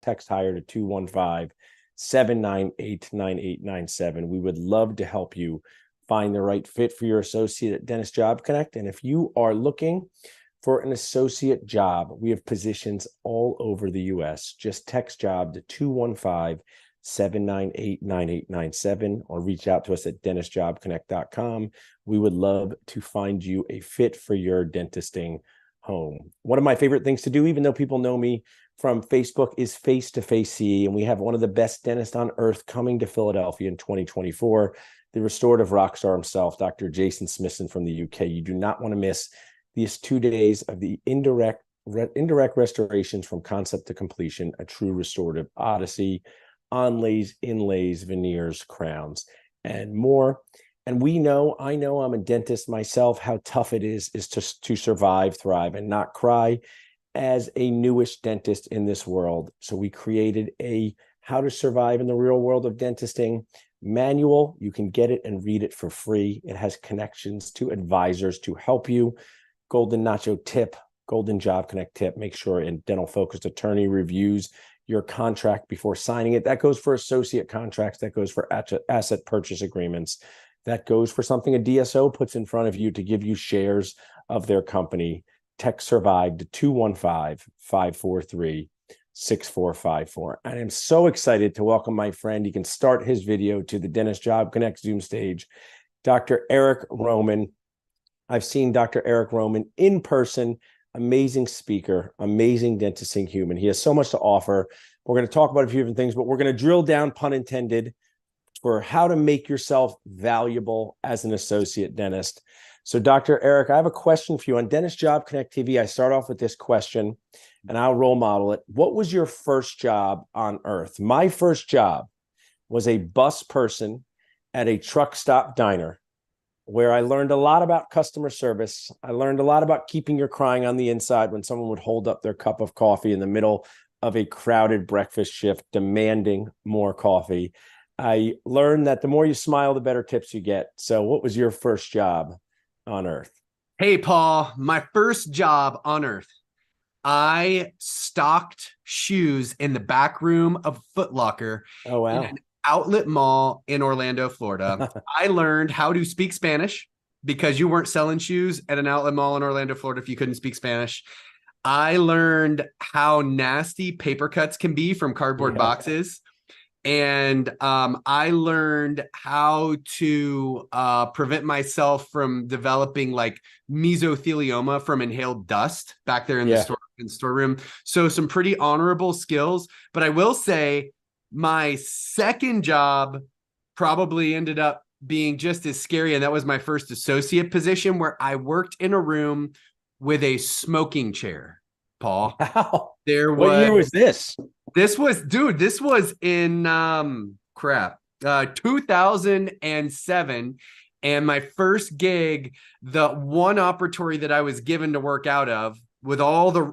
text hire to 215-798-9897. We would love to help you find the right fit for your associate at Dentist Job Connect. And if you are looking for an associate job, we have positions all over the U.S. Just text job to 215-798-9897 or reach out to us at dentistjobconnect.com. We would love to find you a fit for your dentisting home. One of my favorite things to do, even though people know me from Facebook, is face-to-face CE. And we have one of the best dentists on earth coming to Philadelphia in 2024, the restorative rock star himself, Dr. Jason Smithson from the UK. You do not want to miss these 2 days of the indirect restorations from concept to completion, a true restorative odyssey, onlays, inlays, veneers, crowns, and more. And I know I'm a dentist myself, how tough it is to survive, thrive, and not cry as a newish dentist in this world. So we created a How to Survive in the Real World of Dentisting manual. You can get it and read it for free. It has connections to advisors to help you. Golden Nacho tip, Golden Job Connect tip. Make sure a dental focused attorney reviews your contract before signing it. That goes for associate contracts. That goes for asset purchase agreements. That goes for something a DSO puts in front of you to give you shares of their company. Text Survive to 215-543-6454. I am so excited to welcome my friend. He can start his video to the Dentist Job Connect Zoom stage, Dr. Eric Roman. I've seen Dr. Eric Roman in person, amazing speaker, amazing dentisting human. He has so much to offer. We're going to talk about a few different things, but we're going to drill down, pun intended, for how to make yourself valuable as an associate dentist. So Dr. Eric, I have a question for you. On Dentist Job Connect TV, I start off with this question, and I'll role model it. What was your first job on earth? My first job was a bus person at a truck stop diner, where I learned a lot about customer service. I learned a lot about keeping your crying on the inside when someone would hold up their cup of coffee in the middle of a crowded breakfast shift, demanding more coffee. I learned that the more you smile, the better tips you get. So what was your first job on earth? Hey, Paul, my first job on earth. I stocked shoes in the back room of Foot Locker. Oh, wow. In an outlet mall in Orlando, Florida. I learned how to speak Spanish because you weren't selling shoes at an outlet mall in Orlando, Florida if you couldn't speak Spanish. I learned how nasty paper cuts can be from cardboard boxes. And I learned how to prevent myself from developing like mesothelioma from inhaled dust back there in the storeroom. So some pretty honorable skills. But I will say, my second job probably ended up being just as scary. And that was my first associate position, where I worked in a room with a smoking chair, Paul. Wow. What year was this? This was in 2007. And my first gig, the one operatory that I was given to work out of, with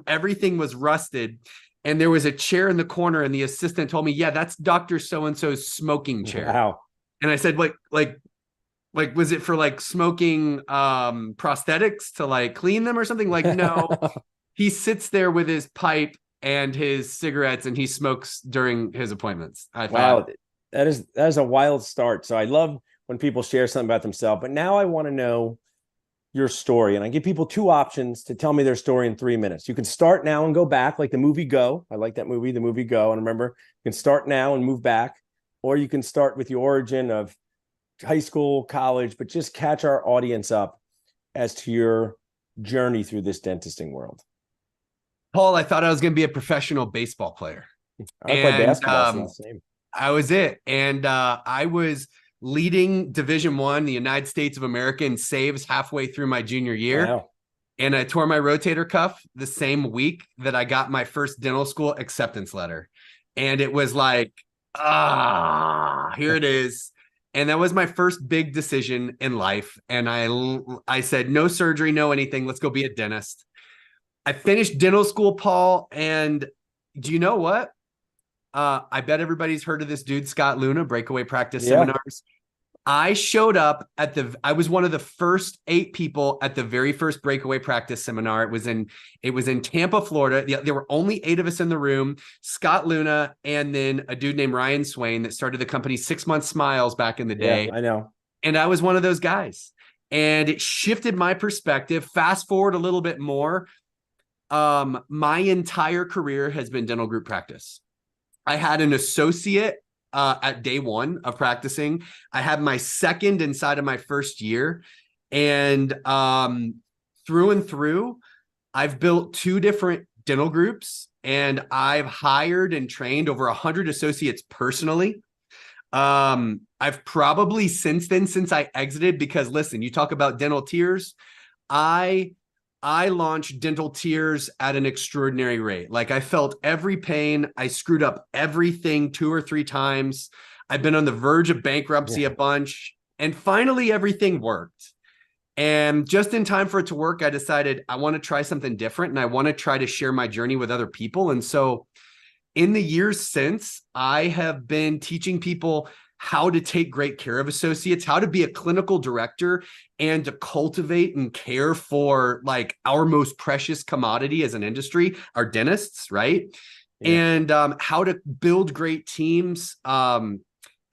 everything was rusted. And there was a chair in the corner, and the assistant told me, yeah, that's Dr. So-and-so's smoking chair. Wow. And I said, like, was it for like smoking prosthetics to like clean them or something? Like, no, he sits there with his pipe and his cigarettes, and he smokes during his appointments. I thought, wow, that is a wild start. So I love when people share something about themselves, but now I want to know your story. And I give people two options to tell me their story in 3 minutes. You can start now and go back, like the movie Go. I like that movie, the movie Go. And remember, you can start now and move back, or you can start with the origin of high school, college, but just catch our audience up as to your journey through this dentisting world. Paul, I thought I was going to be a professional baseball player. I play basketball, so that's the same. I was it. And I was leading Division I, the United States of America, in saves halfway through my junior year. Wow. And I tore my rotator cuff the same week that I got my first dental school acceptance letter. And it was like, here it is. And that was my first big decision in life. And I said, no surgery, no anything. Let's go be a dentist. I finished dental school, Paul. And do you know what? I bet everybody's heard of this dude, Scott Luna, Breakaway Practice Seminars. I showed up I was one of the first 8 people at the very first breakaway practice seminar. It was in Tampa, Florida. There were only 8 of us in the room, Scott Luna, and then a dude named Ryan Swain that started the company 6 Month Smiles back in the day. Yeah, I know. And I was one of those guys. And it shifted my perspective. Fast forward a little bit more. My entire career has been dental group practice. I had an associate at day 1 of practicing. I had my second inside of my first year. And through and through, I've built 2 different dental groups, and I've hired and trained over 100 associates personally. I've probably since I exited, because listen, you talk about dental tiers. I launched dental tiers at an extraordinary rate. Like, I felt every pain. I screwed up everything 2 or 3 times. I've been on the verge of bankruptcy a bunch, and finally everything worked. And just in time for it to work, I decided I want to try something different, and I want to try to share my journey with other people. And so in the years since, I have been teaching people how to take great care of associates, how to be a clinical director, and to cultivate and care for like our most precious commodity as an industry, our dentists, right? Yeah. And how to build great teams. And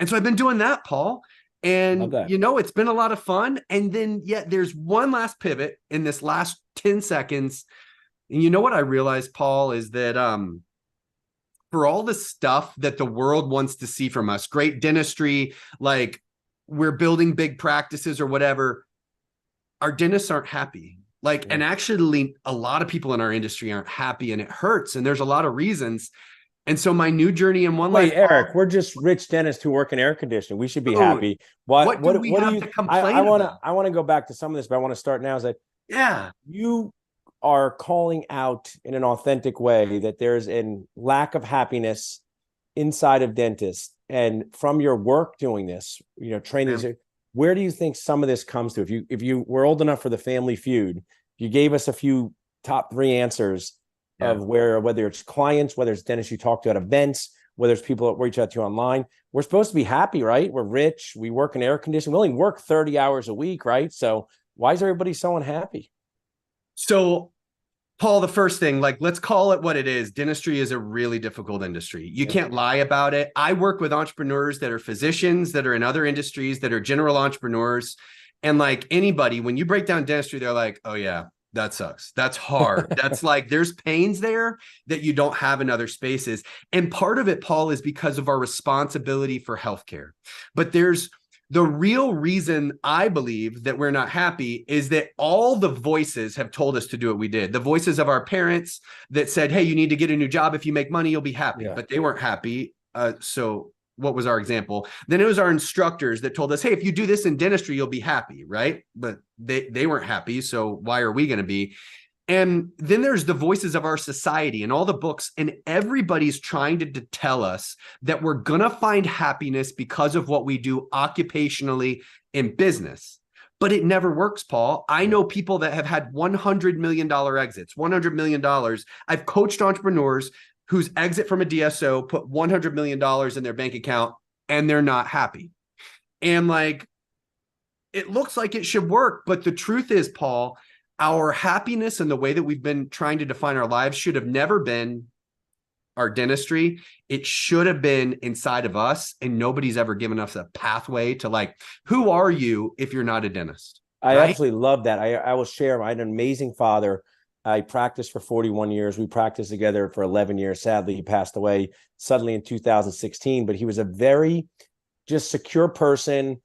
so I've been doing that, Paul. And, you know, it's been a lot of fun. And then yet there's one last pivot in this last 10 seconds. And you know what I realized, Paul, is that for all the stuff that the world wants to see from us, great dentistry, like we're building big practices or whatever, our dentists aren't happy. Like, and actually a lot of people in our industry aren't happy, and it hurts. And there's a lot of reasons. And so my new journey in one life. Wait, Eric, we're just rich dentists who work in air conditioning. We should be happy. What do you complain about? I want to go back to some of this, but I want to start now. Is that you are calling out in an authentic way that there's a lack of happiness inside of dentists, and from your work doing this, you know, training. Where do you think some of this comes to? If you were old enough for the Family Feud, you gave us a few top 3 answers of whether it's clients, whether it's dentists you talk to at events, whether it's people that reach out to you online. We're supposed to be happy, right? We're rich. We work in air conditioning. We only work 30 hours a week, right? So why is everybody so unhappy? So, Paul, the first thing, like, let's call it what it is. Dentistry is a really difficult industry. You can't lie about it. I work with entrepreneurs that are physicians, that are in other industries, that are general entrepreneurs. And like anybody, when you break down dentistry, they're like, oh yeah, that sucks. That's hard. That's like, there's pains there that you don't have in other spaces. And part of it, Paul, is because of our responsibility for healthcare. But there's the real reason I believe that we're not happy is that all the voices have told us to do what we did. The voices of our parents that said, hey, you need to get a new job. If you make money, you'll be happy. But they weren't happy. So what was our example? Then it was our instructors that told us, hey, if you do this in dentistry, you'll be happy, right? But they weren't happy. So why are we going to be? And then there's the voices of our society and all the books, and everybody's trying to tell us that we're going to find happiness because of what we do occupationally in business. But it never works, Paul. I know people that have had $100 million exits, $100 million. I've coached entrepreneurs whose exit from a DSO put $100 million in their bank account, and they're not happy. And like, it looks like it should work. But the truth is, Paul, our happiness and the way that we've been trying to define our lives should have never been our dentistry. It should have been inside of us. And nobody's ever given us a pathway to like, who are you if you're not a dentist? I absolutely love that. I will share. I had an amazing father. I practiced for 41 years. We practiced together for 11 years. Sadly, he passed away suddenly in 2016, but he was a very just secure person.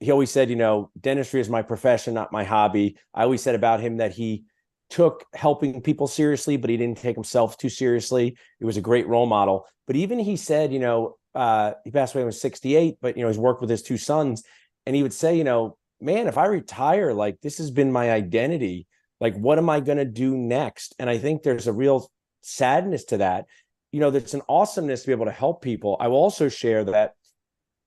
He always said, you know, dentistry is my profession, not my hobby. I always said about him that he took helping people seriously, but he didn't take himself too seriously. He was a great role model. But even he said, you know, he passed away when he was 68, but, you know, he's worked with his 2 sons. And he would say, you know, man, if I retire, like, this has been my identity. Like, what am I going to do next? And I think there's a real sadness to that. You know, there's an awesomeness to be able to help people. I will also share that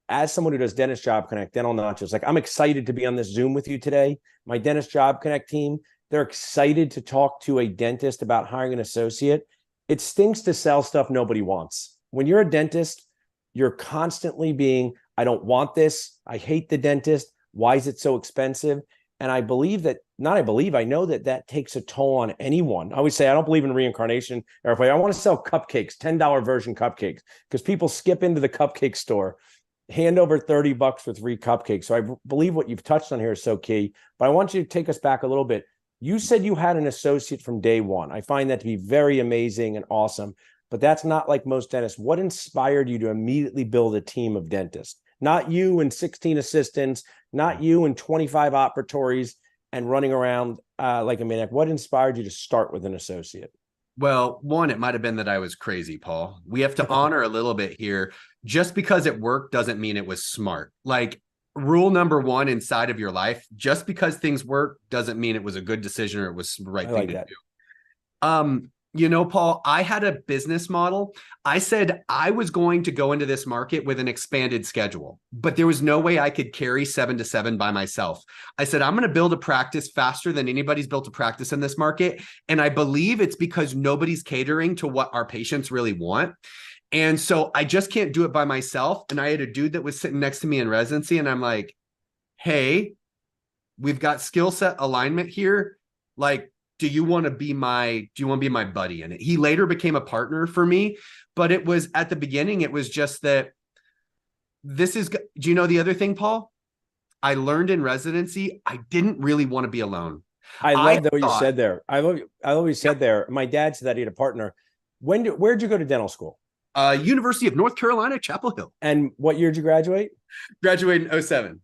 as someone who does Dentist Job Connect, Dental Nachos, like, I'm excited to be on this Zoom with you today. My Dentist Job Connect team, they're excited to talk to a dentist about hiring an associate. It stinks to sell stuff nobody wants. When you're a dentist, you're constantly being I don't want this. I hate the dentist. Why is it so expensive? And I believe that, I know that that takes a toll on anyone. I always say, I don't believe in reincarnation. Or if I want to sell cupcakes, $10 version cupcakes, because people skip into the cupcake store, hand over $30 for 3 cupcakes. So I believe what you've touched on here is so key, but I want you to take us back a little bit. You said you had an associate from day one. I find that to be very amazing and awesome, but that's not like most dentists. What inspired you to immediately build a team of dentists? Not you and 16 assistants, not you and 25 operatories and running around like a maniac. What inspired you to start with an associate? Well, one, it might have been that I was crazy, Paul. We have to honor a little bit here. Just because it worked doesn't mean it was smart. Like, rule number one inside of your life, just because things work doesn't mean it was a good decision or it was the right thing to do. You know, Paul, I had a business model. I said I was going to go into this market with an expanded schedule, but there was no way I could carry 7 to 7 by myself. I said, I'm going to build a practice faster than anybody's built a practice in this market. And I believe it's because nobody's catering to what our patients really want. And so I just can't do it by myself. And I had a dude that was sitting next to me in residency, and I'm like, hey, we've got skill set alignment here. Like, do you want to be my buddy in it? He later became a partner for me, but it was at the beginning, it was just that do you know the other thing, Paul? I learned in residency, I didn't really want to be alone. I love what you said there. I love what you said there. My dad said that he had a partner. Where'd you go to dental school? University of North Carolina, Chapel Hill. And what year did you graduate? Graduated in 2007.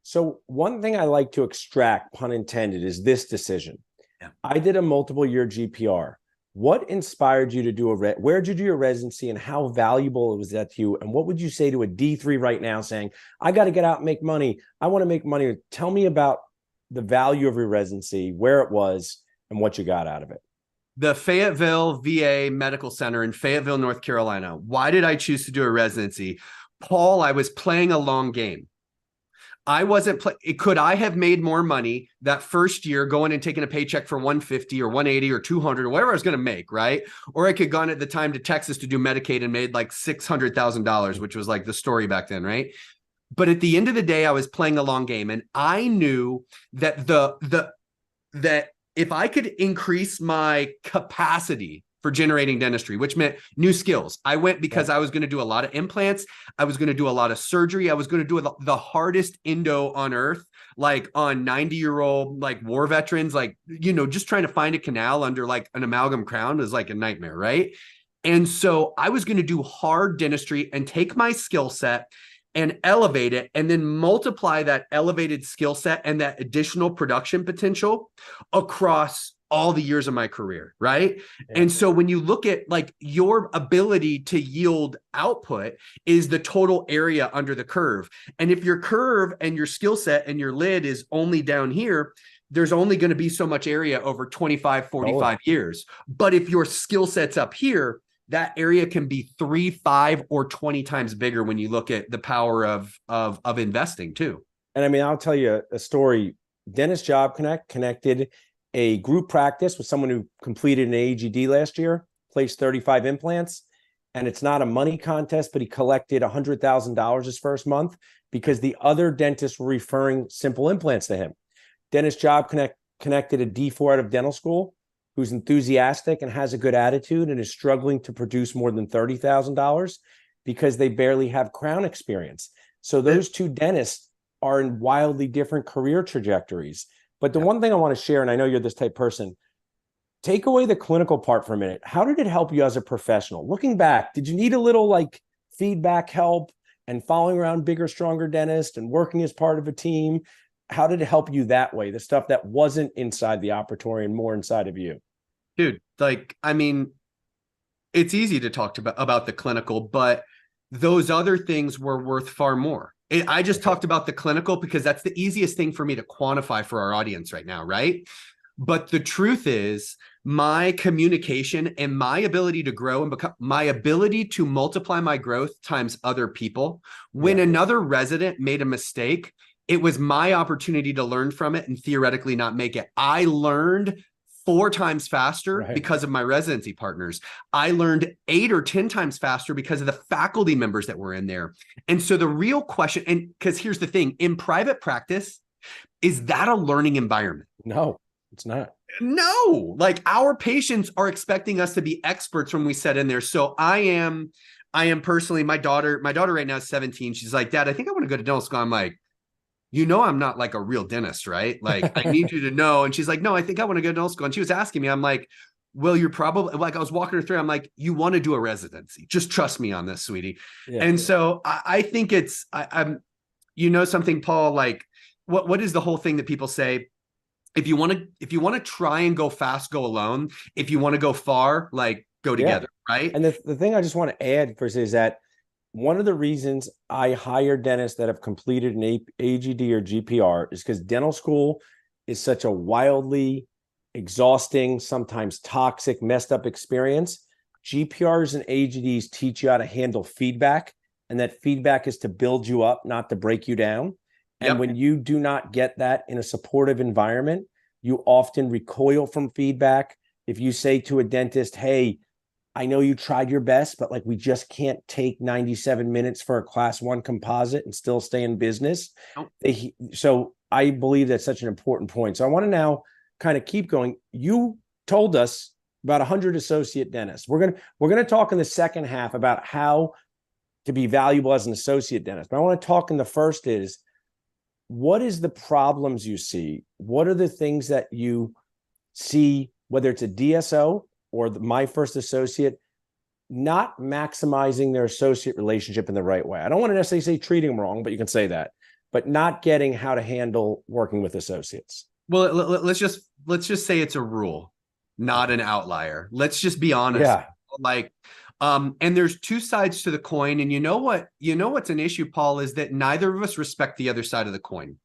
So one thing I like to extract, pun intended, is this decision. Yeah. I did a multiple year GPR. What inspired you to do where'd you do your residency, and how valuable was that to you? And what would you say to a D3 right now saying, I got to get out and make money. I want to make money. Tell me about the value of your residency, where it was, and what you got out of it. The Fayetteville VA Medical Center in Fayetteville, North Carolina. Why did I choose to do a residency? Paul, I was playing a long game. I wasn't could I have made more money that first year going and taking a paycheck for 150 or 180 or 200 or whatever I was going to make, right? Or I could have gone at the time to Texas to do Medicaid and made like $600,000, which was like the story back then, right? But at the end of the day, I was playing a long game, and I knew that that if I could increase my capacity for generating dentistry, which meant new skills. I went because I was going to do a lot of implants. I was going to do a lot of surgery. I was going to do the hardest endo on earth, like on 90-year-old, like war veterans, like, you know, just trying to find a canal under like an amalgam crown is like a nightmare, right? And so I was going to do hard dentistry and take my skill set and elevate it, and then multiply that elevated skill set and that additional production potential across all the years of my career, right? Yeah. And so when you look at like your ability to yield output is the total area under the curve. And if your curve and your skill set and your lid is only down here, there's only going to be so much area over 25, 45 years. But if your skill set's up here, that area can be 3, 5, or 20 times bigger when you look at the power of investing too. And I mean, I'll tell you a story. Dentist Job Connect connected a group practice with someone who completed an AGD last year, placed 35 implants, and it's not a money contest, but he collected $100,000 his first month because the other dentists were referring simple implants to him. Dentist Job Connect connected a D4 out of dental school who's enthusiastic and has a good attitude and is struggling to produce more than $30,000 because they barely have crown experience. So those two dentists are in wildly different career trajectories. But the one thing I want to share, and I know you're this type of person, take away the clinical part for a minute. How did it help you as a professional? Looking back, did you need a little like feedback help and following around bigger, stronger dentists and working as part of a team? How did it help you that way? The stuff that wasn't inside the operatory and more inside of you? Dude, like, I mean, it's easy to talk about the clinical, but those other things were worth far more. I just talked about the clinical because that's the easiest thing for me to quantify for our audience right now, right? But the truth is my communication and my ability to grow and become, my ability to multiply my growth times other people. When another resident made a mistake, it was my opportunity to learn from it and theoretically not make it. I learned 4 times faster Right. because of my residency partners. I learned 8 or 10 times faster because of the faculty members that were in there. And so the real question, and because here's the thing, in private practice, is that a learning environment? No, it's not. No, like our patients are expecting us to be experts when we set in there. So I am personally, my daughter right now is 17. She's like, Dad, I think I want to go to dental school. I'm like, I'm not like a real dentist, right? Like, I need you to know. And she's like, no, I think I want to go to dental school. And she was asking me, I'm like, well, you're probably like, I was walking her through. I'm like, you want to do a residency. Just trust me on this, sweetie. Yeah. And so I think I'm, something, Paul, like what is the whole thing that people say? If you want to try and go fast, go alone. If you want to go far, like go together, right? And the thing I just want to add first is that one of the reasons I hire dentists that have completed an AGD or GPR is because dental school is such a wildly exhausting, sometimes toxic, messed up experience. GPRs and AGDs teach you how to handle feedback, and that feedback is to build you up, not to break you down. And when you do not get that in a supportive environment, you often recoil from feedback. If you say to a dentist, hey, I know you tried your best, but like we just can't take 97 minutes for a class 1 composite and still stay in business. Nope. So I believe that's such an important point. So I want to now kind of keep going. You told us about 100 associate dentists. We're going to talk in the second half about how to be valuable as an associate dentist. But I want to talk in the first is, what is the problems you see? What are the things that you see, whether it's a DSO or my first associate, not maximizing their associate relationship in the right way? I don't want to necessarily say treating them wrong, but you can say that, but not getting how to handle working with associates. Well, let's just say it's a rule, not an outlier. Let's just be honest. Yeah. Like, and there's 2 sides to the coin. And what's an issue, Paul, is that neither of us respect the other side of the coin.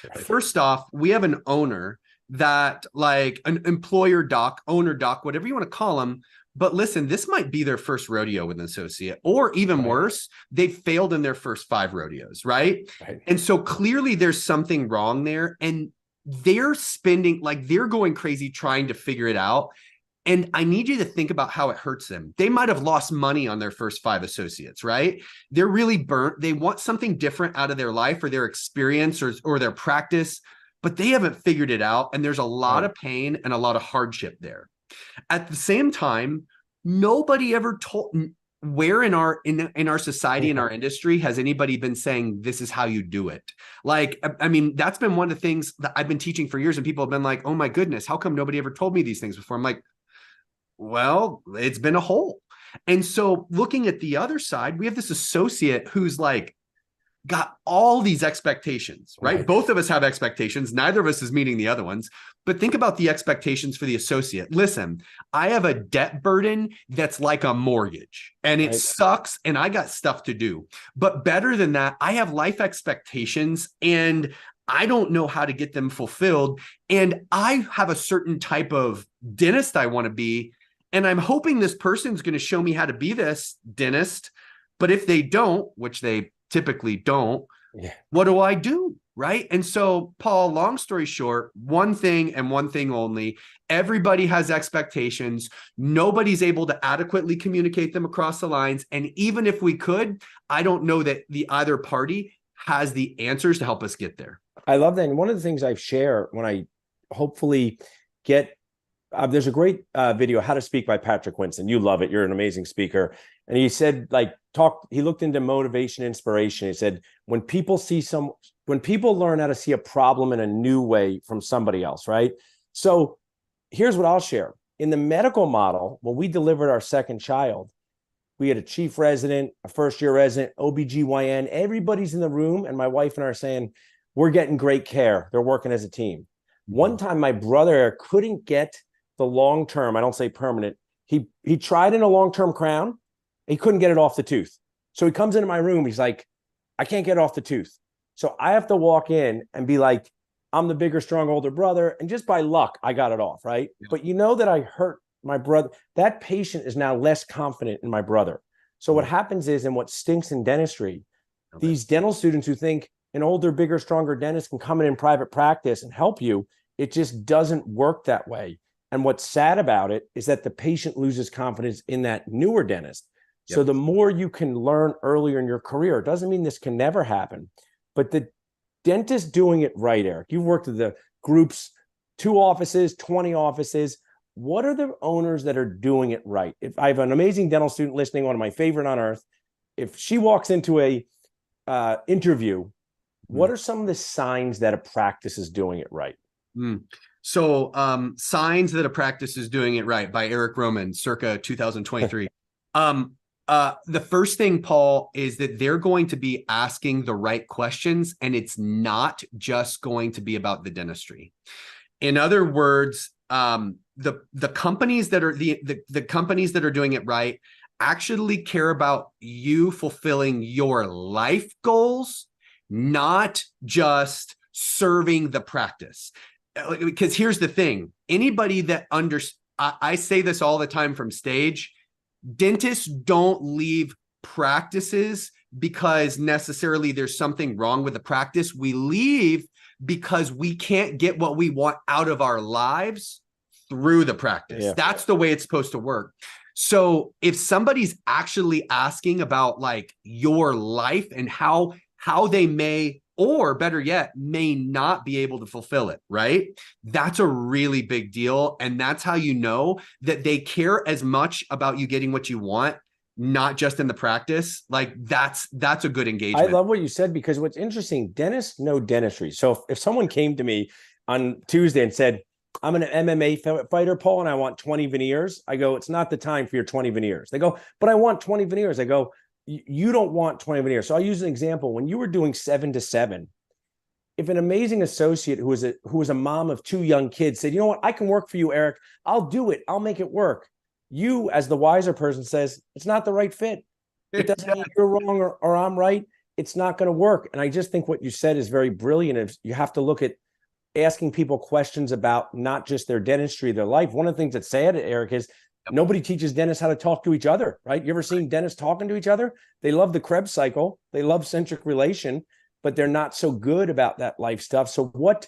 Right. First off, we have an owner that, like, an employer doc, owner doc, whatever you want to call them. But listen, this might be their first rodeo with an associate, or even worse, they've failed in their first 5 rodeos, right? And so clearly there's something wrong there. And they're they're going crazy trying to figure it out. And I need you to think about how it hurts them. They might have lost money on their first 5 associates, right? They're really burnt. They want something different out of their life or their experience or their practice, but they haven't figured it out. And there's a lot of pain and a lot of hardship there. At the same time, nobody ever told, where in our society, in our industry, has anybody been saying this is how you do it? Like, I mean, that's been one of the things that I've been teaching for years, and people have been like, oh my goodness, how come nobody ever told me these things before? I'm like, well, it's been a hole. And so looking at the other side, we have this associate who's like got all these expectations, right? Both of us have expectations. Neither of us is meeting the other ones. But think about the expectations for the associate. Listen, I have a debt burden that's like a mortgage, and it sucks, and I got stuff to do. But better than that, I have life expectations, and I don't know how to get them fulfilled. And I have a certain type of dentist I want to be. And I'm hoping this person's going to show me how to be this dentist. But if they don't, which they typically don't, what do I do? Right. And so, Paul, long story short, one thing and one thing only: everybody has expectations. Nobody's able to adequately communicate them across the lines. And even if we could, I don't know that the either party has the answers to help us get there. I love that. And one of the things I share when I hopefully get, there's a great video, How to Speak by Patrick Winston. You love it. You're an amazing speaker. And he said, he looked into motivation, inspiration. He said, when people learn how to see a problem in a new way from somebody else, right? So here's what I'll share. In the medical model, when we delivered our second child, we had a chief resident, a first-year resident, OBGYN, everybody's in the room, and my wife and I are saying, we're getting great care. They're working as a team. One time, my brother couldn't get the long-term, I don't say permanent, he tried in a long-term crown. He couldn't get it off the tooth. So he comes into my room. He's like, I can't get it off the tooth. So I have to walk in and be like, I'm the bigger, strong, older brother. And just by luck, I got it off, right? Yeah. But you know that I hurt my brother. That patient is now less confident in my brother. So what happens is, and what stinks in dentistry, these dental students who think an older, bigger, stronger dentist can come in private practice and help you, it just doesn't work that way. And what's sad about it is that the patient loses confidence in that newer dentist. Yep. So the more you can learn earlier in your career, it doesn't mean this can never happen, but the dentist doing it right, Eric, you've worked with the groups, 2 offices, 20 offices. What are the owners that are doing it right? If I have an amazing dental student listening, one of my favorite on earth, if she walks into a interview, what are some of the signs that a practice is doing it right? So Signs that a practice is doing it right by Eric Roman, circa 2023. The first thing, Paul, is that they're going to be asking the right questions, and it's not just going to be about the dentistry. In other words, the companies that are the companies that are doing it right actually care about you fulfilling your life goals, not just serving the practice. Because here's the thing, anybody that I say this all the time from stage, dentists don't leave practices because necessarily there's something wrong with the practice. We leave because we can't get what we want out of our lives through the practice. Yeah. That's the way it's supposed to work. So if somebody's actually asking about like your life and how they may, or better yet, may not be able to fulfill it, right? That's a really big deal. And that's how you know that they care as much about you getting what you want, not just in the practice. Like that's a good engagement. I love what you said, because what's interesting, dentists know dentistry. So if someone came to me on Tuesday and said, I'm an MMA fighter, Paul, and I want 20 veneers, I go, it's not the time for your 20 veneers. They go, but I want 20 veneers. I go, you don't want 20 veneers. So I'll use an example. When you were doing 7 to 7, if an amazing associate who was a mom of 2 young kids said, you know what, I can work for you, Eric, I'll do it, I'll make it work. You, as the wiser person, says, it's not the right fit. It doesn't mean you're wrong or I'm right. It's not going to work. And I just think what you said is very brilliant. You have to look at asking people questions about not just their dentistry, their life. One of the things that's sad, Eric, is nobody teaches dentists how to talk to each other, right? You ever seen dentists talking to each other? They love the Krebs cycle. They love centric relation, but they're not so good about that life stuff. So what?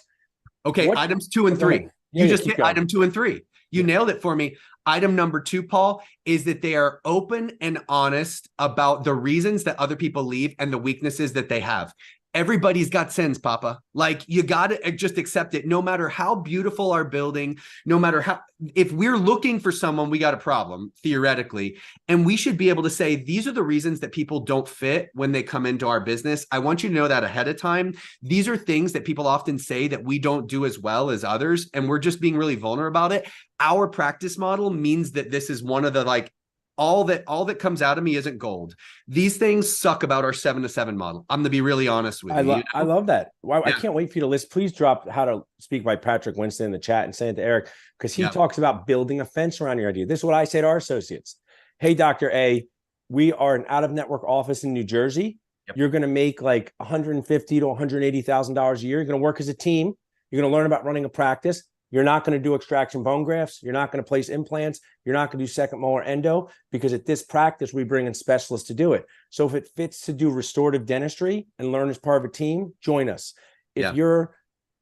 Okay, items 2 and 3. You just hit item 2 and 3. You nailed it for me. Item number 2, Paul, is that they are open and honest about the reasons that other people leave and the weaknesses that they have. Everybody's got sins, Papa. Like, you got to just accept it. No matter how beautiful our building, no matter how, if we're looking for someone, we got a problem, theoretically. And we should be able to say, these are the reasons that people don't fit when they come into our business. I want you to know that ahead of time. These are things that people often say that we don't do as well as others. And we're just being really vulnerable about it. Our practice model means that this is one of the, like, all that comes out of me isn't gold. These things suck about our 7 to 7 model. I'm going to be really honest with you. I love that. Well, yeah. I can't wait for you to list. Please drop How to Speak by Patrick Winston in the chat and send it to Eric, because he talks about building a fence around your idea. This is what I say to our associates. Hey, Dr. A, we are an out-of-network office in New Jersey. Yep. You're going to make like $150,000 to $180,000 a year. You're going to work as a team. You're going to learn about running a practice. You're not going to do extraction bone grafts. You're not going to place implants. You're not going to do second molar endo, because at this practice, we bring in specialists to do it. So if it fits to do restorative dentistry and learn as part of a team, join us. If you're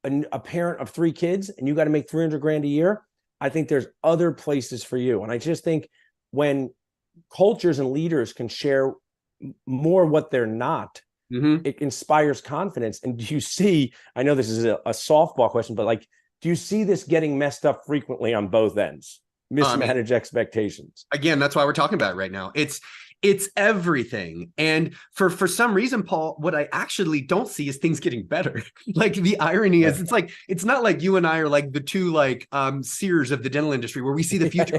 a parent of 3 kids and you got to make $300,000 a year, I think there's other places for you. And I just think when cultures and leaders can share more what they're not, it inspires confidence. And do you see, I know this is a softball question, but like, do you see this getting messed up frequently on both ends? Mismanaged expectations. Again, that's why we're talking about it right now. It's everything. And for some reason, Paul, what I actually don't see is things getting better. Like, the irony is, it's not like you and I are like the 2 seers of the dental industry where we see the future.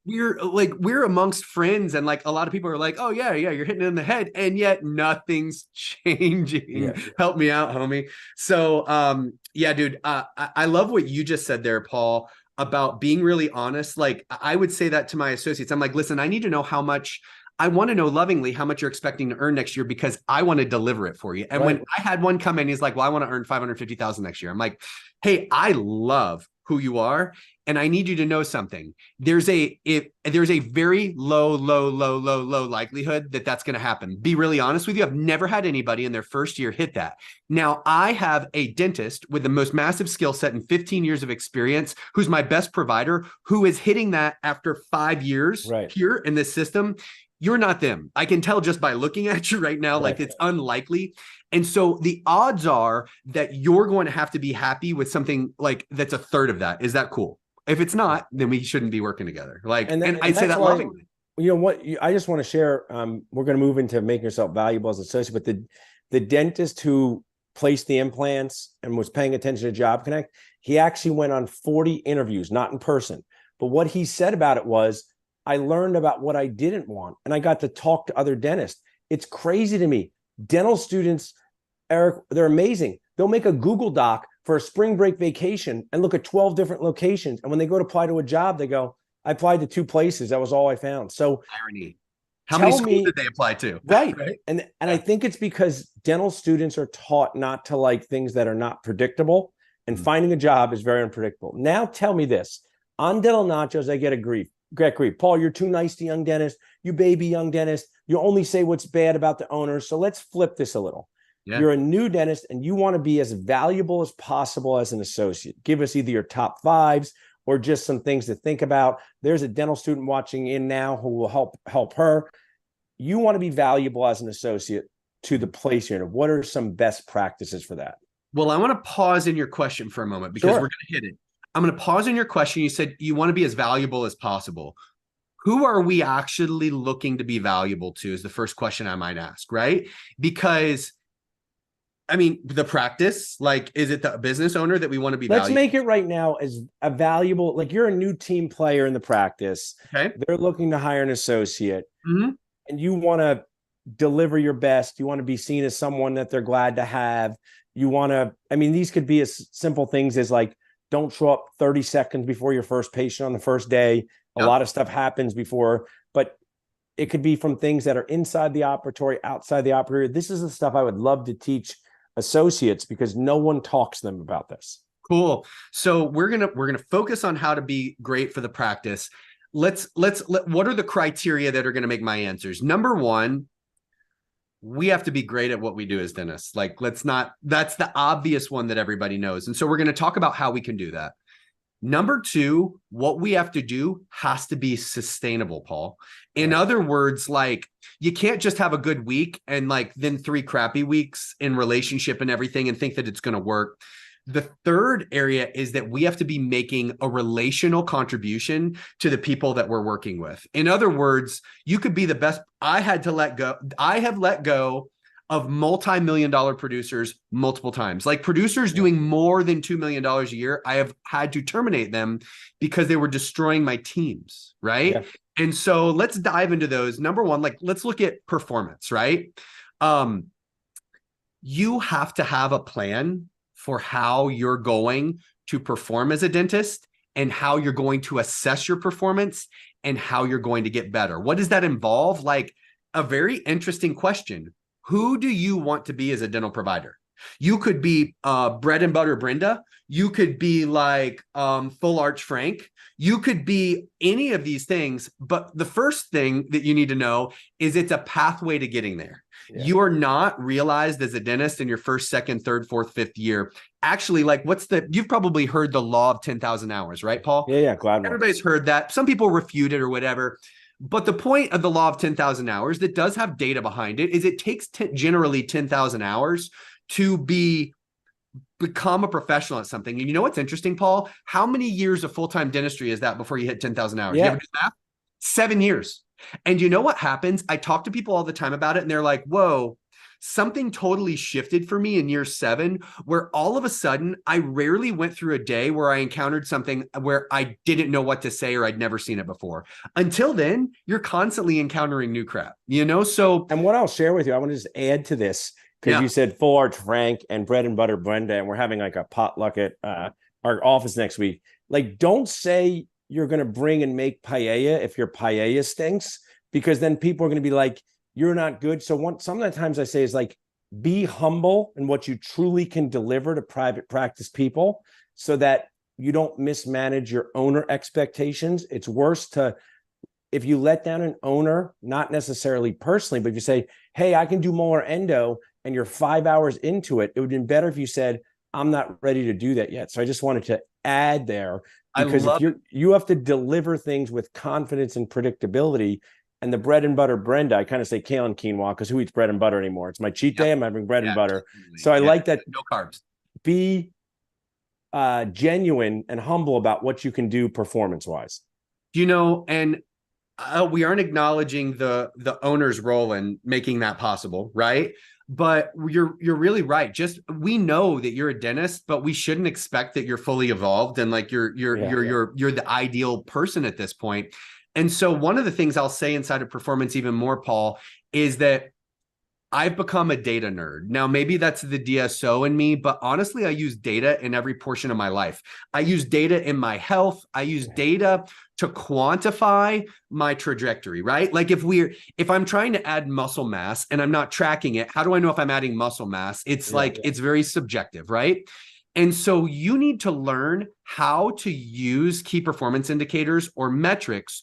We're amongst friends, and like a lot of people are like, oh yeah, you're hitting it in the head, and yet nothing's changing. Help me out, homie. So yeah, dude, I love what you just said there, Paul, about being really honest. Like, I would say that to my associates. I'm like, listen, I need to know how much. I want to know lovingly how much you're expecting to earn next year, because I want to deliver it for you. And when I had one come in, he's like, well, I want to earn $550,000 next year. I'm like, hey, I love who you are. And I need you to know something. There's a very low likelihood that that's going to happen. Be really honest with you. I've never had anybody in their first year hit that. Now, I have a dentist with the most massive skill set and 15 years of experience, who's my best provider, who is hitting that after 5 years here in this system. You're not them. I can tell just by looking at you right now, like it's unlikely. And so the odds are that you're going to have to be happy with something like that's a third of that. Is that cool? If it's not, then we shouldn't be working together. Like, and I say that lovingly. You know what? I just want to share. We're going to move into making yourself valuable as an associate, but the dentist who placed the implants and was paying attention to Job Connect, he actually went on 40 interviews, not in person. But what he said about it was, I learned about what I didn't want, and I got to talk to other dentists. It's crazy to me. Dental students, Eric, they're amazing. They'll make a Google Doc for a spring break vacation and look at 12 different locations. And when they go to apply to a job, they go, I applied to 2 places. That was all I found. So irony. How many schools did they apply to? Right. And I think it's because dental students are taught not to like things that are not predictable, and finding a job is very unpredictable. Now tell me this. On Dental Nachos, I get grief. Paul, you're too nice to young dentists. You baby young dentist. You only say what's bad about the owners. So let's flip this a little. Yeah. You're a new dentist and you want to be as valuable as possible as an associate. Give us either your top 5s or just some things to think about. There's a dental student watching in now who will help her. You want to be valuable as an associate to the place you're in. What are some best practices for that? Well, I want to pause in your question for a moment because we're going to hit it. I'm going to pause in your question. You said you want to be as valuable as possible. Who are we actually looking to be valuable to is the first question I might ask, right? Because I mean, the practice, like, is it the business owner that we want to be valuable? Let's make it right now as a valuable, like you're a new team player in the practice. Okay. They're looking to hire an associate and you want to deliver your best. You want to be seen as someone that they're glad to have. You want to, I mean, these could be as simple things as like, don't show up 30 seconds before your first patient on the first day. A lot of stuff happens before, but it could be from things that are inside the operatory, outside the operatory. This is the stuff I would love to teach associates because no one talks to them about this. Cool. So we're gonna focus on how to be great for the practice. What are the criteria that are going to make my answers? Number 1, we have to be great at what we do as dentists. Like, that's the obvious one that everybody knows. And so we're going to talk about how we can do that. Number 2, what we have to do has to be sustainable, Paul. In other words, like, you can't just have a good week and like then 3 crappy weeks in relationship and everything and think that it's going to work. The third area is that we have to be making a relational contribution to the people that we're working with. In other words, you could be the best. I have let go of multi-million-dollar producers multiple times. Like producers doing more than $2 million a year, I have had to terminate them because they were destroying my teams, right? Yeah. And so let's dive into those. Number 1, like let's look at performance, right? You have to have a plan for how you're going to perform as a dentist and how you're going to assess your performance and how you're going to get better. What does that involve? Like a very interesting question. Who do you want to be as a dental provider? You could be Bread and Butter Brenda. You could be like Full Arch Frank. You could be any of these things. But the first thing that you need to know is it's a pathway to getting there. Yeah. You are not realized as a dentist in your first, second, third, fourth, fifth year. Actually, like you've probably heard the law of 10,000 hours, right, Paul? Yeah. Glad everybody's heard that. Some people refute it or whatever. But the point of the law of 10,000 hours that does have data behind it is it takes generally 10,000 hours to become a professional at something. And you know what's interesting, Paul? How many years of full-time dentistry is that before you hit 10,000 hours? Yeah. You ever do math? 7 years. And you know what happens? I talk to people all the time about it and they're like, whoa, something totally shifted for me in year 7, where all of a sudden I rarely went through a day where I encountered something where I didn't know what to say or I'd never seen it before. Until then, you're constantly encountering new crap, you know? So, and what I'll share with you, I want to just add to this because you said Full Arch Frank and Bread and Butter Brenda, and we're having like a potluck at our office next week. Like, don't say you're going to bring and make paella if your paella stinks, because then people are going to be like, you're not good. So sometimes I say is like, be humble in what you truly can deliver to private practice people so that you don't mismanage your owner expectations. It's worse if you let down an owner, not necessarily personally, but if you say, hey, I can do molar endo, and you're 5 hours into it, it would have been better if you said, I'm not ready to do that yet. So I just wanted to add there, because if you have to deliver things with confidence and predictability. And the bread and butter Brenda, I kind of say kale and quinoa, because who eats bread and butter anymore? It's my cheat day. I'm having bread and butter. Absolutely. So I like that. No carbs. Be genuine and humble about what you can do performance-wise. And we aren't acknowledging the owner's role in making that possible, right? But you're really right. Just, we know that you're a dentist, but we shouldn't expect that you're fully evolved and like you're the ideal person at this point. And so one of the things I'll say inside of performance even more, Paul, is that I've become a data nerd. Now, maybe that's the DSO in me, but honestly, I use data in every portion of my life. I use data in my health. I use data to quantify my trajectory, right? Like if I'm trying to add muscle mass and I'm not tracking it, how do I know if I'm adding muscle mass? It's it's very subjective, right? And so you need to learn how to use key performance indicators or metrics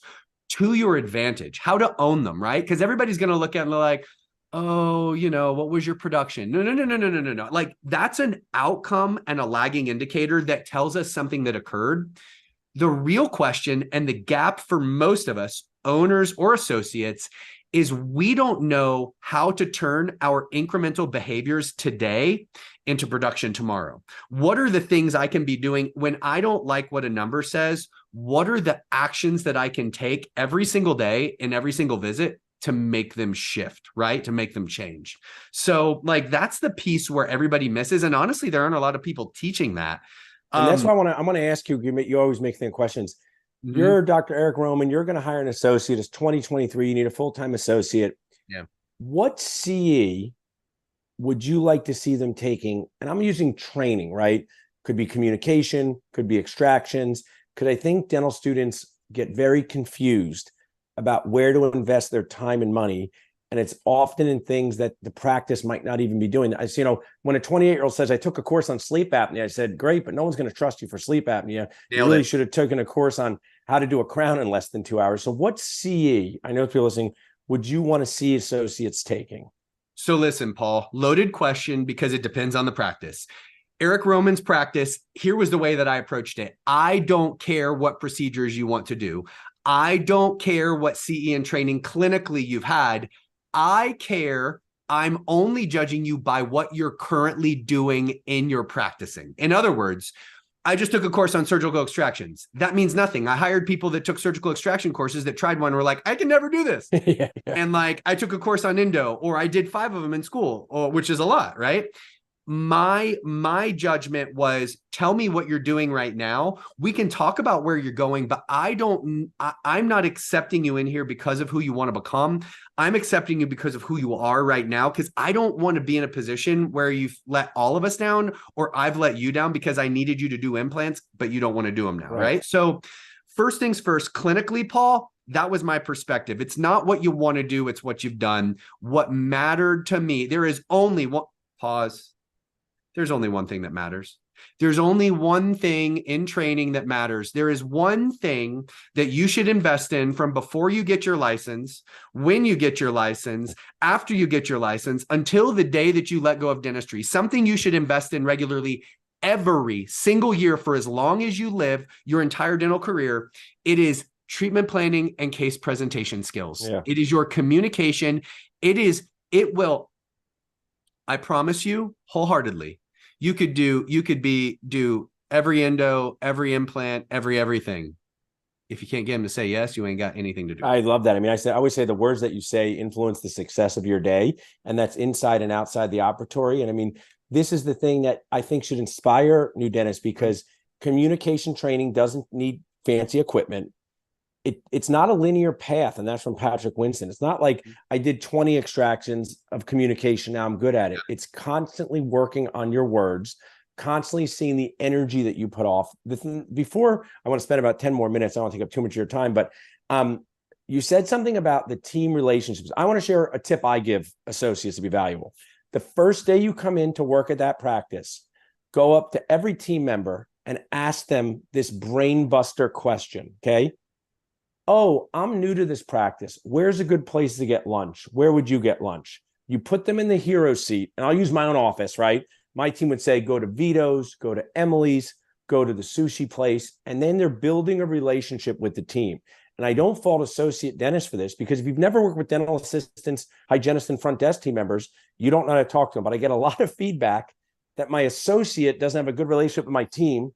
to your advantage, how to own them, right? Because everybody's going to look at it like, oh, what was your production? No. Like, that's an outcome and a lagging indicator that tells us something that occurred. The real question and the gap for most of us, owners or associates, is we don't know how to turn our incremental behaviors today into production tomorrow. What are the things I can be doing when I don't like what a number says? What are the actions that I can take every single day in every single visit to make them shift, right? To make them change. So like, that's the piece where everybody misses. And honestly, there aren't a lot of people teaching that. And that's why I want to ask you, you always make the questions. Mm-hmm. You're Dr. Eric Roman, you're going to hire an associate. It's 2023. You need a full-time associate. Yeah. What CE would you like to see them taking? And I'm using training, right? Could be communication, could be extractions. Because I think dental students get very confused about where to invest their time and money. And it's often in things that the practice might not even be doing. When a 28-year-old says, I took a course on sleep apnea, I said, great, but no one's going to trust you for sleep apnea. You really should have taken a course on how to do a crown in less than 2 hours. So what CE, I know people listening, would you want to see associates taking? So listen, Paul, loaded question, because it depends on the practice. Eric Roman's practice, here was the way that I approached it. I don't care what procedures you want to do. I don't care what CE and training clinically you've had. I care. I'm only judging you by what you're currently doing in your practicing. In other words, I just took a course on surgical extractions. That means nothing. I hired people that took surgical extraction courses that tried one and were like, I can never do this. Yeah. And like, I took a course on endo, or I did 5 of them in school, which is a lot, right? My judgment was, tell me what you're doing right now. We can talk about where you're going, but I'm not accepting you in here because of who you want to become. I'm accepting you because of who you are right now, because I don't want to be in a position where you've let all of us down, or I've let you down because I needed you to do implants, but you don't want to do them now, right? So first things first, clinically, Paul, that was my perspective. It's not what you want to do, it's what you've done. What mattered to me, there is only one, pause. There's only one thing that matters. There's only one thing in training that matters. There is one thing that you should invest in from before you get your license, when you get your license, after you get your license, until the day that you let go of dentistry. Something you should invest in regularly every single year for as long as you live, your entire dental career. It is treatment planning and case presentation skills. Yeah. It is your communication. It will, I promise you wholeheartedly, you could do every endo, every implant, everything. If you can't get them to say yes, you ain't got anything to do. I love that. I mean, I always say the words that you say influence the success of your day, and that's inside and outside the operatory. And I mean, this is the thing that I think should inspire new dentists, because communication training doesn't need fancy equipment. It's not a linear path, and that's from Patrick Winston. It's not like I did 20 extractions of communication, now I'm good at it. It's constantly working on your words, constantly seeing the energy that you put off. Before, I want to spend about 10 more minutes. I don't want to take up too much of your time, but you said something about the team relationships. I want to share a tip I give associates to be valuable. The first day you come in to work at that practice, go up to every team member and ask them this brain buster question. Okay. Oh, I'm new to this practice. Where's a good place to get lunch? Where would you get lunch? You put them in the hero seat, and I'll use my own office, right? My team would say, go to Vito's, go to Emily's, go to the sushi place. And then they're building a relationship with the team. And I don't fault associate dentists for this, because if you've never worked with dental assistants, hygienists, and front desk team members, you don't know how to talk to them. But I get a lot of feedback that my associate doesn't have a good relationship with my team.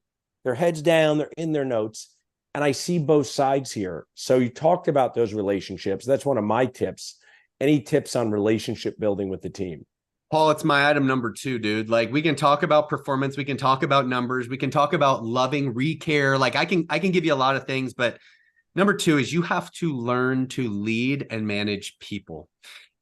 Their heads down, they're in their notes. And I see both sides here. So you talked about those relationships. That's one of my tips. Any tips on relationship building with the team? Paul, it's my item number 2, dude. Like, we can talk about performance, we can talk about numbers, we can talk about loving, recare. Like, I can give you a lot of things, but number 2 is you have to learn to lead and manage people.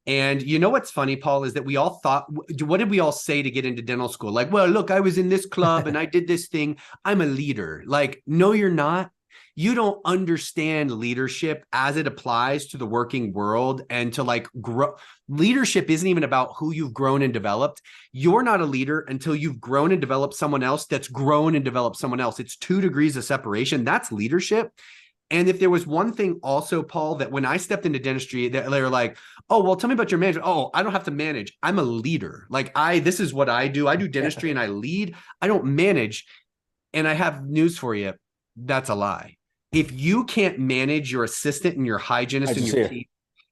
And you know what's funny, Paul, is that we all thought, what did we all say to get into dental school? Like, well, look, I was in this club and I did this thing. I'm a leader. Like, no, you're not. You don't understand leadership as it applies to the working world, and to like grow. Leadership isn't even about who you've grown and developed. You're not a leader until you've grown and developed someone else that's grown and developed someone else. It's 2 degrees of separation. That's leadership. And if there was one thing also, Paul, that when I stepped into dentistry, they were like, oh, well, tell me about your management. Oh, I don't have to manage. I'm a leader. Like, this is what I do. I do dentistry and I lead. I don't manage. And I have news for you. That's a lie. If you can't manage your assistant and your hygienist and your team,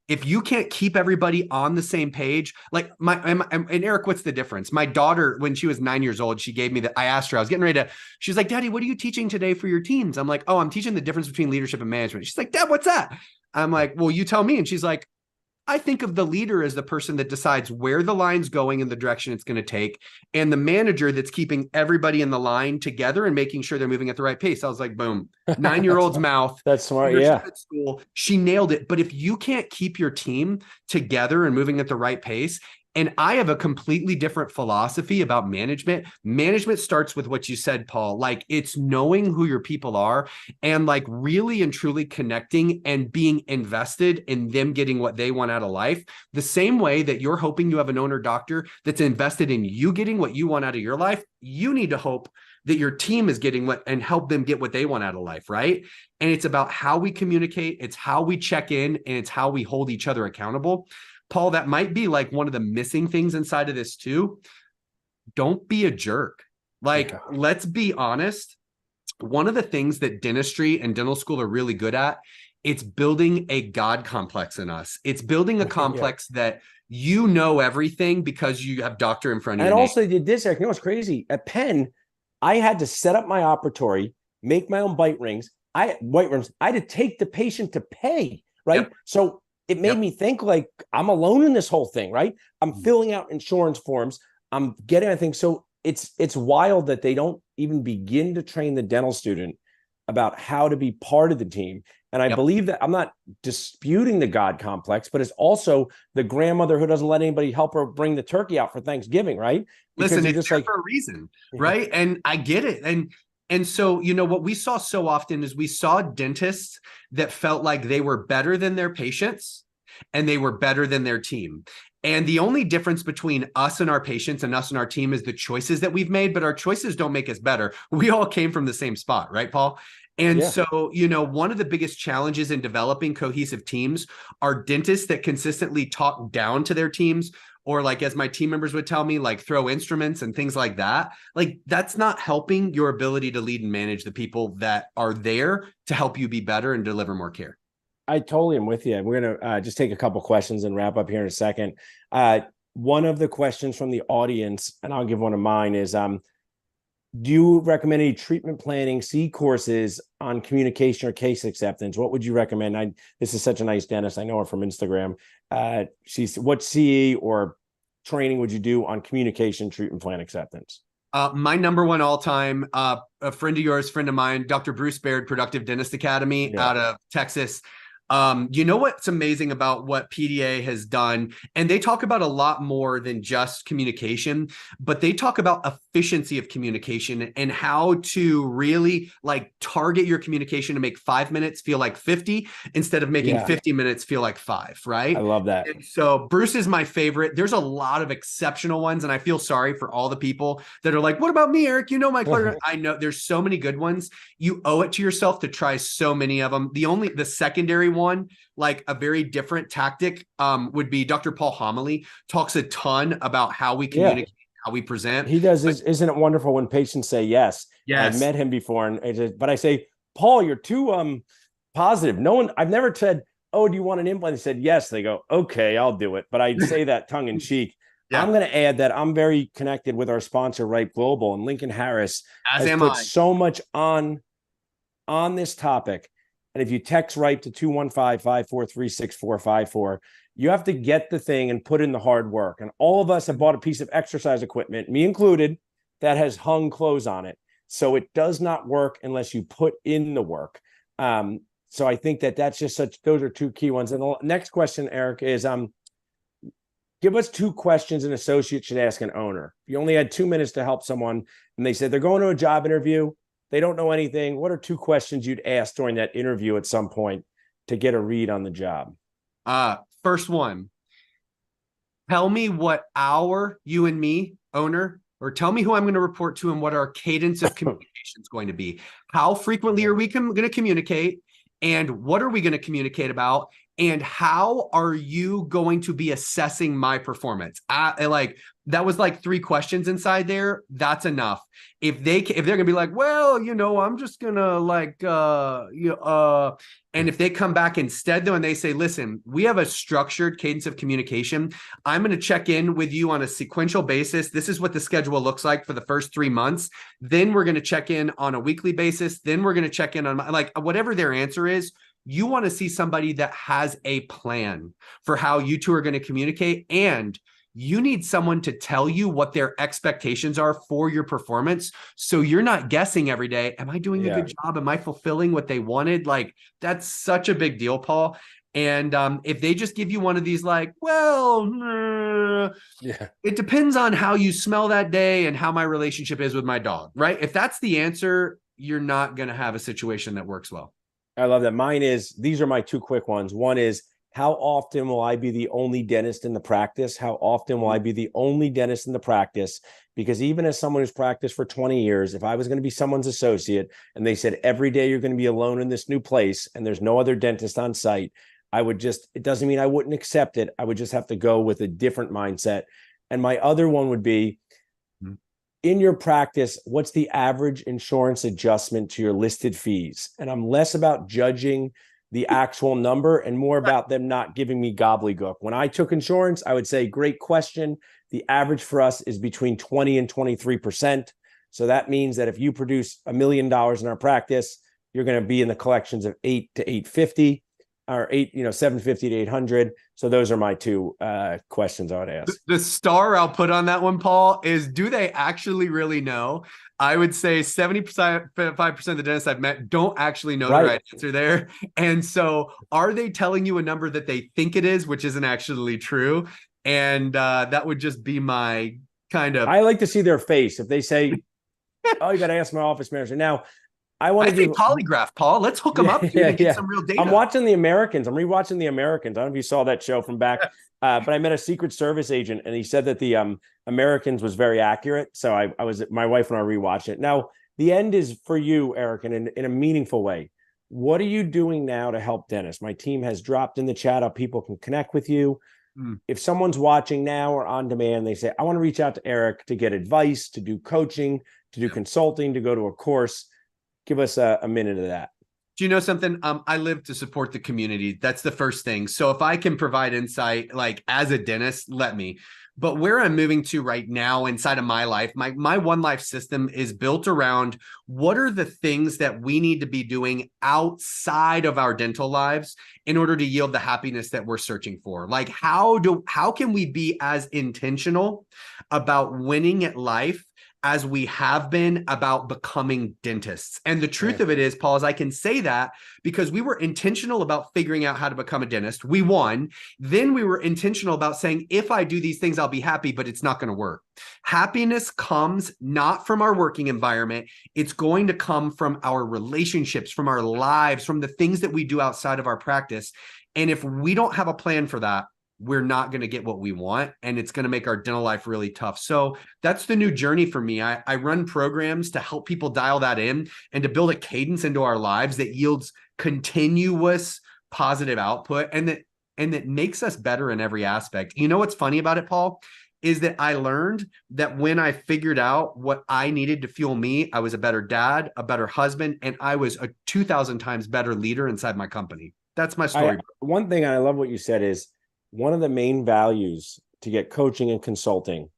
if you can't keep everybody on the same page, like and Eric, what's the difference? My daughter, when she was 9 years old, she gave me I asked her, I was getting ready to, she's like, Daddy, what are you teaching today for your teams? I'm like, oh, I'm teaching the difference between leadership and management. She's like, Dad, what's that? I'm like, well, you tell me. And she's like, I think of the leader as the person that decides where the line's going and the direction it's going to take, and the manager that's keeping everybody in the line together and making sure they're moving at the right pace. I was like, boom, 9-year-old's mouth. That's smart. Yeah. At school, she nailed it. But if you can't keep your team together and moving at the right pace, and I have a completely different philosophy about management. Management starts with what you said, Paul. Like, it's knowing who your people are and like really and truly connecting and being invested in them getting what they want out of life. The same way that you're hoping you have an owner doctor that's invested in you getting what you want out of your life, you need to hope that your team is getting what and help them get what they want out of life, right? And it's about how we communicate, it's how we check in, and it's how we hold each other accountable. Paul, that might be like one of the missing things inside of this too. Don't be a jerk. Like, let's be honest. One of the things that dentistry and dental school are really good at, it's building a God complex in us. It's building a complex that you know everything because you have doctor in front of you. And also did this, Eric, you know what's crazy? At Penn, I had to set up my operatory, make my own bite rings. White rooms. I had to take the patient to pay, right? Yep. So it made me think like I'm alone in this whole thing, right? I'm filling out insurance forms. I'm getting, I think, so it's wild that they don't even begin to train the dental student about how to be part of the team. And I believe that I'm not disputing the God complex, but it's also the grandmother who doesn't let anybody help her bring the turkey out for Thanksgiving, right? Because listen, it's just like for a reason, right? And I get it. And so, you know, what we saw so often is we saw dentists that felt like they were better than their patients and they were better than their team. And the only difference between us and our patients and us and our team is the choices that we've made, but our choices don't make us better. We all came from the same spot, right, Paul? And so, you know, one of the biggest challenges in developing cohesive teams are dentists that consistently talk down to their teams, or like, as my team members would tell me, like throw instruments and things like that. Like, that's not helping your ability to lead and manage the people that are there to help you be better and deliver more care. I totally am with you. We're going to just take a couple questions and wrap up here in a second. One of the questions from the audience, and I'll give one of mine, is do you recommend any treatment planning C courses on communication or case acceptance? What would you recommend? This is such a nice dentist. I know her from Instagram. What CE or training would you do on communication, treatment plan acceptance? My number one all-time, a friend of yours, friend of mine, Dr. Bruce Baird, Productive Dentist Academy out of Texas. You know what's amazing about what PDA has done, and they talk about a lot more than just communication, but they talk about efficiency of communication and how to really like target your communication to make 5 minutes feel like 50 instead of making Yeah, 50 minutes feel like 5, I right? love that. And so Bruce is my favorite. There's a lot of exceptional ones, and I feel sorry for all the people that are like, "What about me, Eric? You know my partner." I know there's so many good ones. You owe it to yourself to try so many of them. The secondary one, like a very different tactic, would be Dr. Paul Homily talks a ton about how we Yeah, communicate, how we present. he does. But Isn't it wonderful when patients say yes? And I've yes, met him before, but I say, Paul, you're too positive. No one, I've never said, oh, do you want an implant? They said yes. They go, okay, I'll do it. But I say that tongue in cheek. I'm yeah, going to add that I'm very connected with our sponsor, Ripe Global, and Lincoln Harris as has am put I. so much on this topic. And if you text right to 215-543-6454, you have to get the thing and put in the hard work. And all of us have bought a piece of exercise equipment, me included, that has hung clothes on it. So it does not work unless you put in the work. So I think that's just those are two key ones. And the next question, Eric, is give us 2 questions an associate should ask an owner. If you only had 2 minutes to help someone and they said they're going to a job interview, they don't know anything, what are 2 questions you'd ask during that interview at some point to get a read on the job? First one, tell me what you and me, owner, or tell me who I'm going to report to and what our cadence of communication is going to be. How frequently are we going to communicate? And what are we going to communicate about? And how are you going to be assessing my performance? Like that was like 3 questions inside there. That's enough. If they're gonna be like, well, I'm just gonna like and if they come back instead though and they say, listen, we have a structured cadence of communication. I'm going to check in with you on a sequential basis. This is what the schedule looks like for the first 3 months. Then we're going to check in on a weekly basis. Then we're going to check in on like whatever their answer is. You want to see somebody that has a plan for how you two are going to communicate, and you need someone to tell you what their expectations are for your performance. So you're not guessing every day. Am I doing a good job? Am I fulfilling what they wanted? Like that's such a big deal, Paul. And if they just give you one of these like, well, it depends on how you smell that day and how my relationship is with my dog, right? If that's the answer, you're not going to have a situation that works well. I love that. These are my 2 quick ones. One is, how often will I be the only dentist in the practice? How often will I be the only dentist in the practice? Because even as someone who's practiced for 20 years, if I was going to be someone's associate and they said every day you're going to be alone in this new place and there's no other dentist on site, it doesn't mean I wouldn't accept it. I would just have to go with a different mindset. And my other one would be, in your practice, what's the average insurance adjustment to your listed fees? And I'm less about judging the actual number and more about them not giving me gobbledygook. When I took insurance, I would say, great question. The average for us is between 20 and 23%. So that means that if you produce $1 million in our practice, you're going to be in the collections of 8 to 850 or 750 to 800. So those are my 2 questions I would ask. The star I'll put on that one, Paul, is do they actually really know? I would say 75% of the dentists I've met don't actually know the right answer there. And so are they telling you a number that they think it is, which isn't actually true? And that would just be my kind of... I like to see their face. If they say, oh, you got to ask my office manager. Now, I think polygraph, Paul. Let's hook them up and get some real data. I'm watching The Americans. I'm rewatching The Americans. I don't know if you saw that show from back, but I met a Secret Service agent, and he said that the Americans was very accurate. So my wife and I rewatched it. Now, the end is for you, Eric, and in a meaningful way. What are you doing now to help dentists? My team has dropped in the chat how people can connect with you. If someone's watching now or on demand, they say, I want to reach out to Eric to get advice, to do coaching, to do consulting, to go to a course. Give us a minute of that. Do you know something? I live to support the community. That's the first thing. So if I can provide insight, like as a dentist, let me. But where I'm moving to right now inside of my life, my One Life system is built around what are the things that we need to be doing outside of our dental lives in order to yield the happiness that we're searching for. Like how can we be as intentional about winning at life as we have been about becoming dentists. And the truth of it is, Paul, is I can say that because we were intentional about figuring out how to become a dentist. We won. Then we were intentional about saying, if I do these things, I'll be happy, but it's not going to work. Happiness comes not from our working environment. It's going to come from our relationships, from our lives, from the things that we do outside of our practice. And if we don't have a plan for that, we're not going to get what we want, and it's going to make our dental life really tough. So that's the new journey for me. I run programs to help people dial that in and to build a cadence into our lives that yields continuous positive output and that makes us better in every aspect. You know what's funny about it, Paul, is that I learned that when I figured out what I needed to fuel me, I was a better dad, a better husband, and I was a 2,000 times better leader inside my company. That's my story. One thing, I love what you said, is one of the main values to get coaching and consulting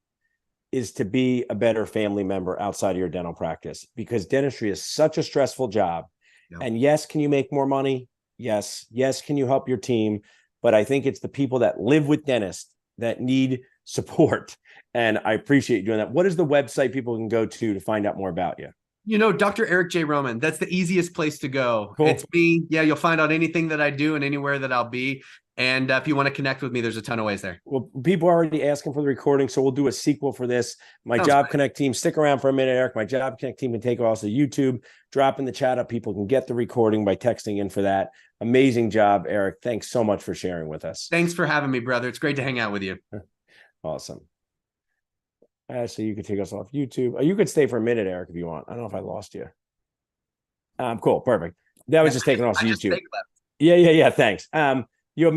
is to be a better family member outside of your dental practice, because dentistry is such a stressful job. Yeah. And yes, can you make more money? Yes. Yes. Can you help your team? But I think it's the people that live with dentists that need support. And I appreciate you doing that. What is the website people can go to find out more about you? You know, Dr. Eric J. Roman, that's the easiest place to go. Cool. It's me. Yeah, you'll find out anything that I do and anywhere that I'll be. And if you want to connect with me, there's a ton of ways there. Well, people are already asking for the recording, so we'll do a sequel for this. My Job Connect team, stick around for a minute, Eric. My Job Connect team can take also YouTube, drop in the chat up. People can get the recording by texting in for that. Amazing job, Eric. Thanks so much for sharing with us. Thanks for having me, brother. It's great to hang out with you. Awesome. Actually, you could take us off YouTube. You could stay for a minute, Eric, if you want. I don't know if I lost you. Cool. Perfect. That was just taking off YouTube. Yeah. Thanks. You have